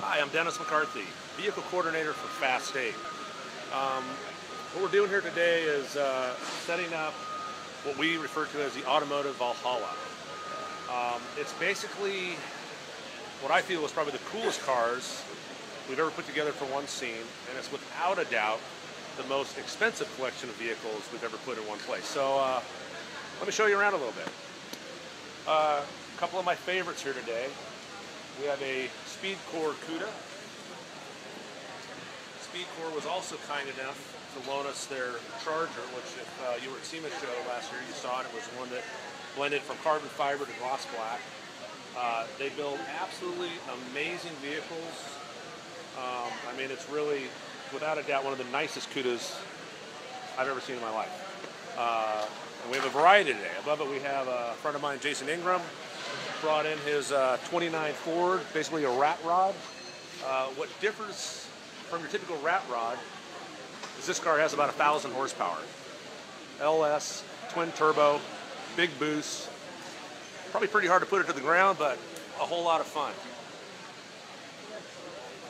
Hi, I'm Dennis McCarthy, Vehicle Coordinator for FF8. What we're doing here today is setting up what we refer to as the Automotive Valhalla. It's basically what I feel is probably the coolest cars we've ever put together for one scene, and it's without a doubt the most expensive collection of vehicles we've ever put in one place. So let me show you around a little bit. A couple of my favorites here today. We have a Speed Core CUDA. Speed Core was also kind enough to loan us their Charger, which if you were at SEMA show last year, you saw it. It was one that blended from carbon fiber to gloss black. They build absolutely amazing vehicles. I mean, it's really, without a doubt, one of the nicest CUDAs I've ever seen in my life. And we have a variety today. Above it, we have a friend of mine, Jason Ingram, brought in his 29 Ford, basically a rat rod. What differs from your typical rat rod is this car has about 1,000 horsepower. LS, twin turbo, big boost. Probably pretty hard to put it to the ground, but a whole lot of fun.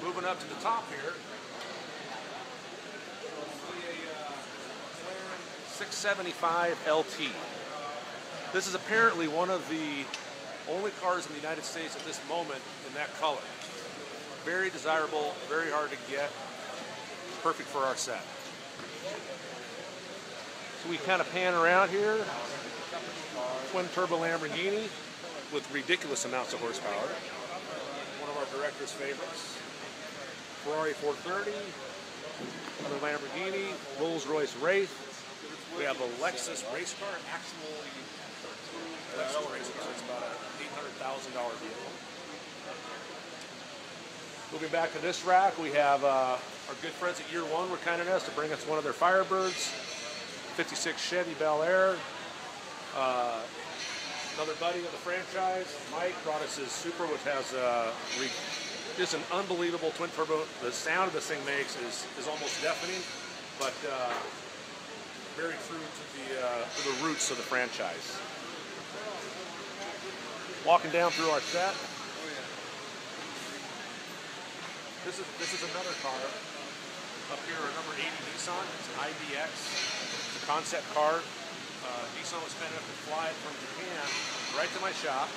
Moving up to the top here, a 675 LT. This is apparently one of the only cars in the United States at this moment in that color. Very desirable, very hard to get, perfect for our set. So we kind of pan around here. Twin turbo Lamborghini with ridiculous amounts of horsepower. One of our director's favorites. Ferrari 430, another Lamborghini, Rolls-Royce Wraith. We have a Lexus race car, actual Lexus race car. It's about an $800,000 vehicle. Moving back to this rack, we have our good friends at Year One were kind enough to bring us one of their Firebirds, 56 Chevy Bel Air. Another buddy of the franchise, Mike, brought us his Super, which has just an unbelievable twin turbo. The sound this thing makes is almost deafening, but very true to the roots of the franchise. Walking down through our set. This is another car up here, a number 80 Nissan. It's an IDX. It's a concept car. Nissan was kind enough to fly it from Japan right to my shop.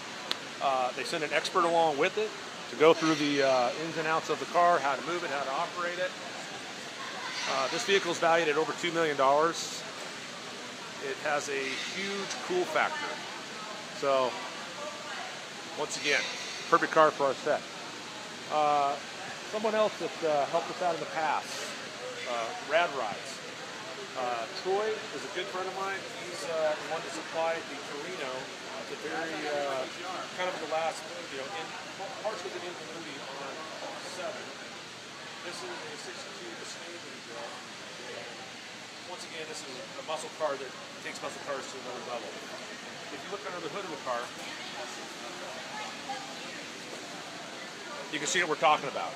They sent an expert along with it to go through the ins and outs of the car, how to move it, how to operate it. This vehicle is valued at over $2 million. It has a huge cool factor. So, once again, perfect car for our set. Someone else that helped us out in the past, Rad Rides. Troy is a good friend of mine. He's the one that supplied the Torino at the very, kind of the last, partially the ingenuity on 7. This is a 62 Distinguished drill. Once again, this is a muscle car that takes muscle cars to another level. If you look under the hood of the car, you can see what we're talking about.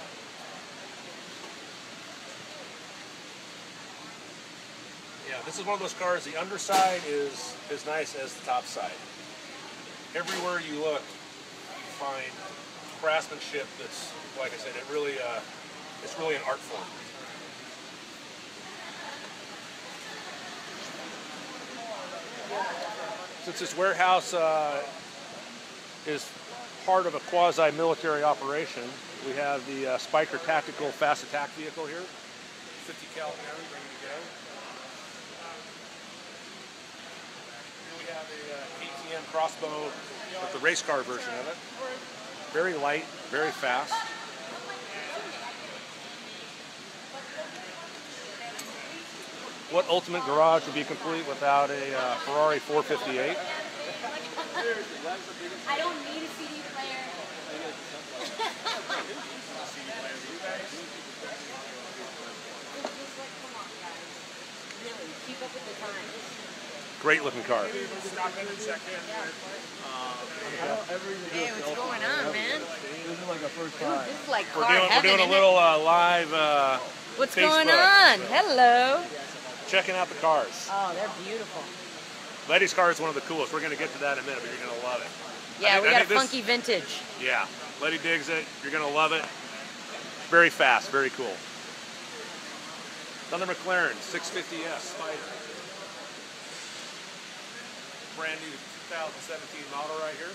Yeah, this is one of those cars, the underside is as nice as the top side. Everywhere you look, you find craftsmanship that's, like I said, it's really an art form. Since this warehouse is part of a quasi-military operation, we have the Spiker Tactical Fast Attack vehicle here. 50 cal gun ready to go. We have a KTM crossbow with the race car version of it. Very light, very fast. What ultimate garage would be complete without a Ferrari 458? I don't need a CD player. Come on, guys. Really, keep up with the times. Great looking car. Hey, what's going on, man? This is like a first time. This is like car We're doing a heaven, little live What's Facebook. going on? Hello. Checking out the cars. Oh, they're beautiful. Letty's car is one of the coolest. We're going to get to that in a minute, but you're going to love it. Yeah, we got a think funky vintage. Yeah, Letty digs it. You're going to love it. very fast, very cool. Another McLaren 650S Spider. Brand new 2017 model right here.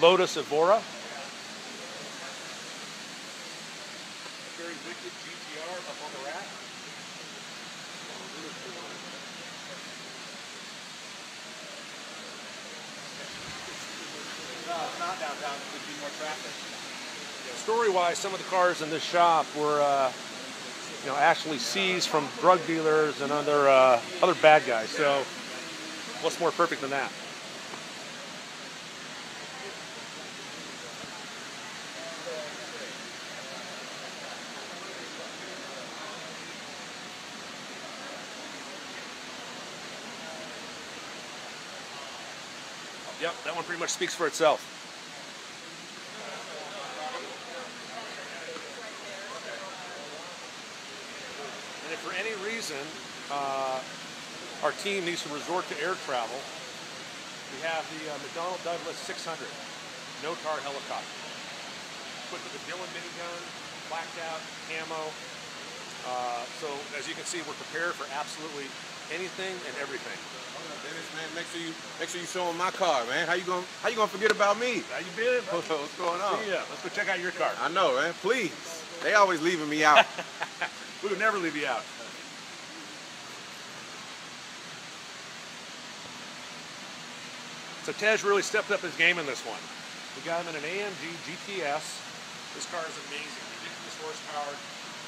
Lotus Evora. Very wicked GTR up on the rack. No, it's not downtown. There'd be more traffic. Yeah, story-wise, some of the cars in this shop were, actually seized from drug dealers and other bad guys. So, what's more perfect than that? Yep, that one pretty much speaks for itself. And if for any reason our team needs to resort to air travel, we have the McDonnell Douglas 600 no-tar helicopter. Equipped with a Dillon minigun, blacked out, camo. So as you can see, we're prepared for absolutely anything and everything. Dennis, man, make sure you show them my car, man. How you gonna forget about me? How you been? What's going on? Yeah, let's go check out your car. I know, man. Please. They always leaving me out. We would never leave you out. So Tej really stepped up his game in this one. We got him in an AMG GTS. This car is amazing. Ridiculous horsepower.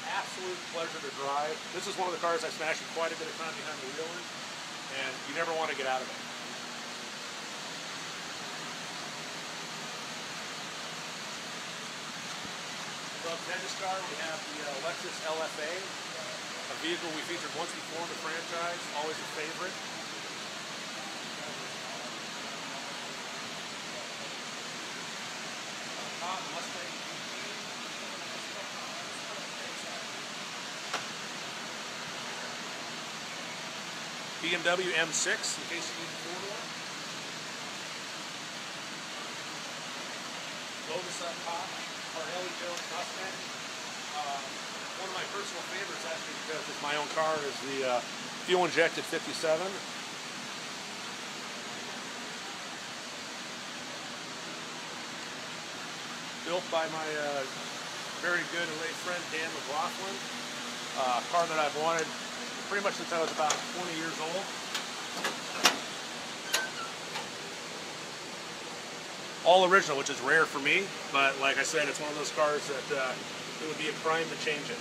Absolute pleasure to drive. This is one of the cars I smashed quite a bit of time behind the wheel in, and you never want to get out of it. From Tej's car, we have the Lexus LFA, a vehicle we featured once before in the franchise, always a favorite. Top Mustang BMW M6, in case you need a four-door. Lotus up top, Harley Jones Mustang. One of my personal favorites, actually, because it's my own car, is the fuel-injected 57. Built by my very good and late friend Dan McLaughlin. A car that I've wanted pretty much since I was about 20 years old. All original, which is rare for me, but like I said, it's one of those cars that it would be a crime to change it.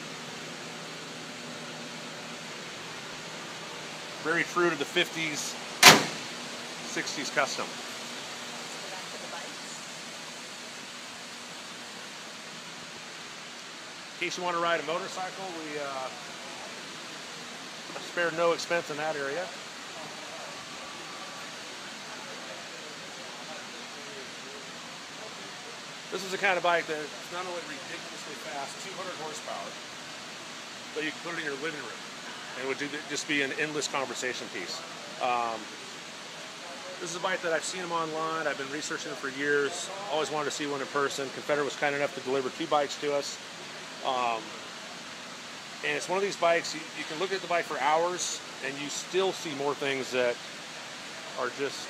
Very true to the 50s, 60s custom. In case you want to ride a motorcycle, we spared no expense in that area. This is the kind of bike that's not only ridiculously fast, 200 horsepower, but you can put it in your living room and it would just be an endless conversation piece. This is a bike that I've seen them online. I've been researching them for years. Always wanted to see one in person. Confederate was kind enough to deliver 2 bikes to us. And it's one of these bikes, you can look at the bike for hours and you still see more things that are just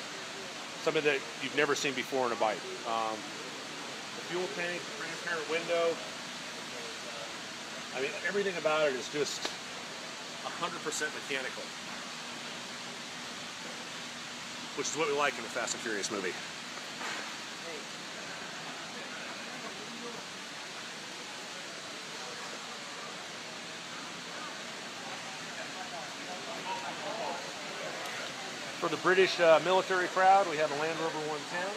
something that you've never seen before in a bike. The fuel tank, the transparent window, I mean, everything about it is just 100% mechanical, which is what we like in the Fast and Furious movie. For the British military crowd, we have a Land Rover 110.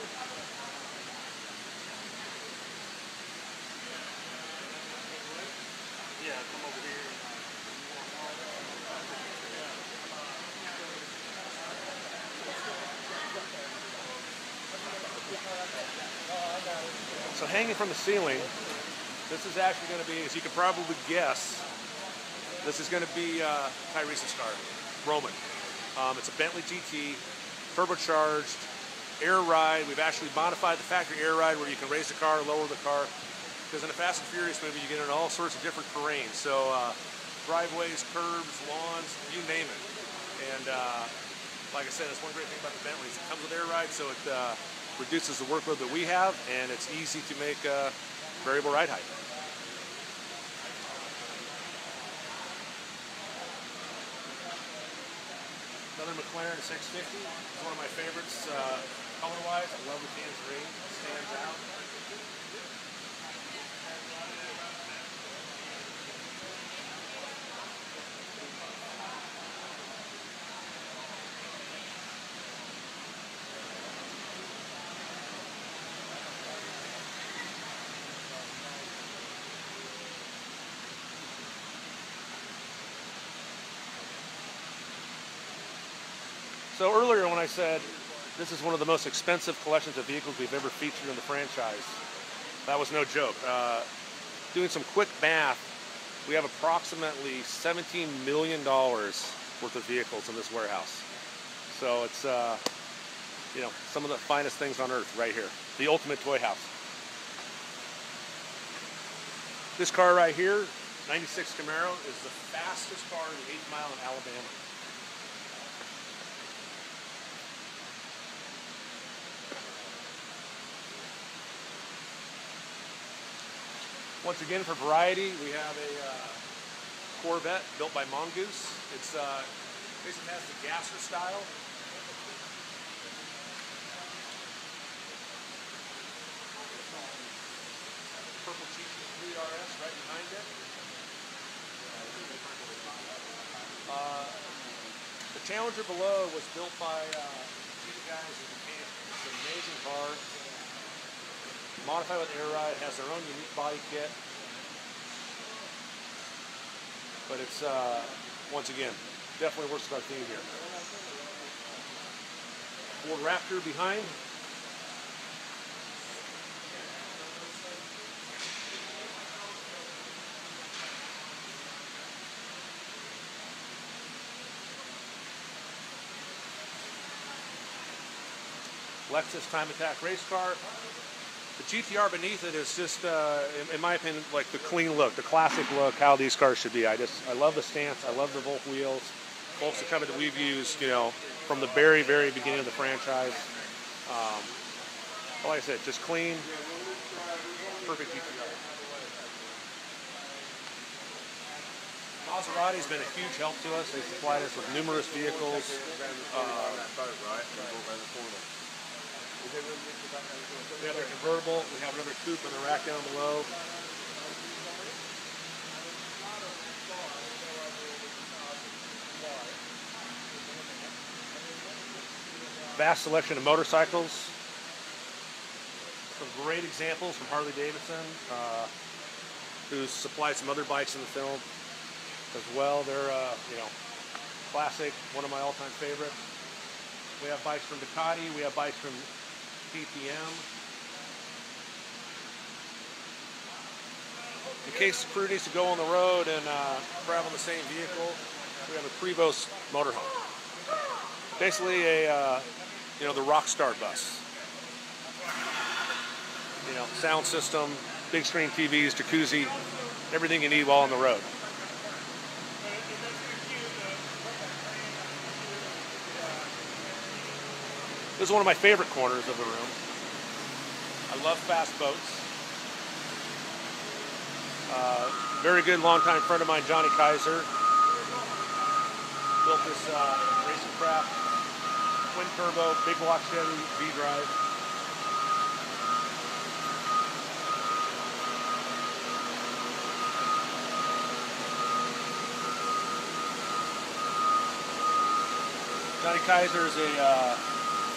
Yeah, come over here. So hanging from the ceiling, this is actually going to be, as you could probably guess, This is going to be Tyrese's car, Roman. It's a Bentley GT, turbocharged, air ride. We've actually modified the factory air ride where you can raise the car, lower the car. Because in a Fast and Furious movie, you get into all sorts of different terrain. So driveways, curbs, lawns, you name it. And like I said, that's one great thing about the Bentley. It comes with air ride, so it reduces the workload that we have, and it's easy to make variable ride height. Another McLaren 650. It's one of my favorites color-wise. I love the tangerine. It stands out. So earlier when I said this is one of the most expensive collections of vehicles we've ever featured in the franchise, that was no joke. Doing some quick math, we have approximately $17 million worth of vehicles in this warehouse. So it's you know, some of the finest things on earth right here. The ultimate toy house. This car right here, 96 Camaro, is the fastest car in the 8th mile in Alabama. Once again, for variety, we have a Corvette built by Mongoose. It's basically has the gasser style. Purple GT3 RS right behind it. The Challenger below was built by these guys in Japan. It's an amazing car. Modified with air ride, has their own unique body kit. But it's, once again, definitely works with our theme here. Ford Raptor behind. Lexus Time Attack race car. The GTR beneath it is just, in my opinion, like the clean look, the classic look, how these cars should be. I love the stance. I love the Volk wheels. Volk's the company that we've used, you know, from the very, very beginning of the franchise. Like I said, just clean, perfect GTR. Maserati's been a huge help to us. They supplied us with numerous vehicles. We have their convertible. We have another coupe in the rack down below. Vast selection of motorcycles. Some great examples from Harley Davidson, who supplied some other bikes in the film as well. They're, you know, classic, one of my all-time favorites. We have bikes from Ducati. We have bikes from PPM. In case the crew needs to go on the road and travel in the same vehicle, we have a Prevost motorhome. Basically a, you know, the Rockstar bus. You know, sound system, big screen TVs, jacuzzi, everything you need while on the road. This is one of my favorite corners of the room. I love fast boats. Very good longtime friend of mine, Johnny Kaiser, built this racing craft, twin turbo, big block Chevy, V-drive. Johnny Kaiser is a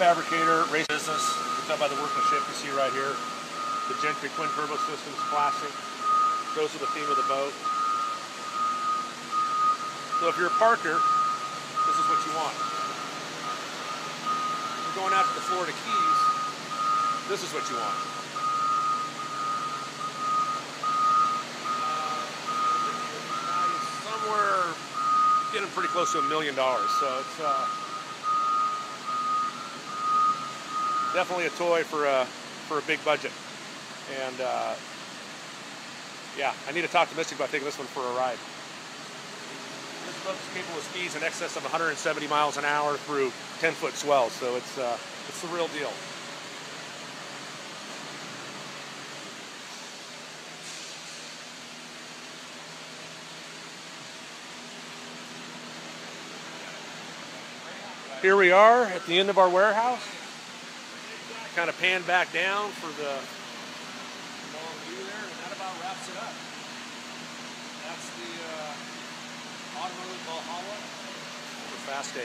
fabricator, race business. You can tell by the workmanship you see right here. The Gentry twin turbo system is classic. Goes with the theme of the boat. So if you're a parker, this is what you want. If you're going out to the Florida Keys, this is what you want. Somewhere getting pretty close to $1 million. So it's definitely a toy for a big budget. And yeah, I need to talk to Mystic about taking this one for a ride. This boat's capable of speeds in excess of 170 miles an hour through 10-foot swells, so it's the real deal. Here we are at the end of our warehouse. Kind of pan back down for the long view there, and that about wraps it up. That's the Automotive Valhalla for Fast 8.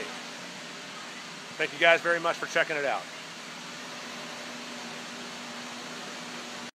Thank you guys very much for checking it out.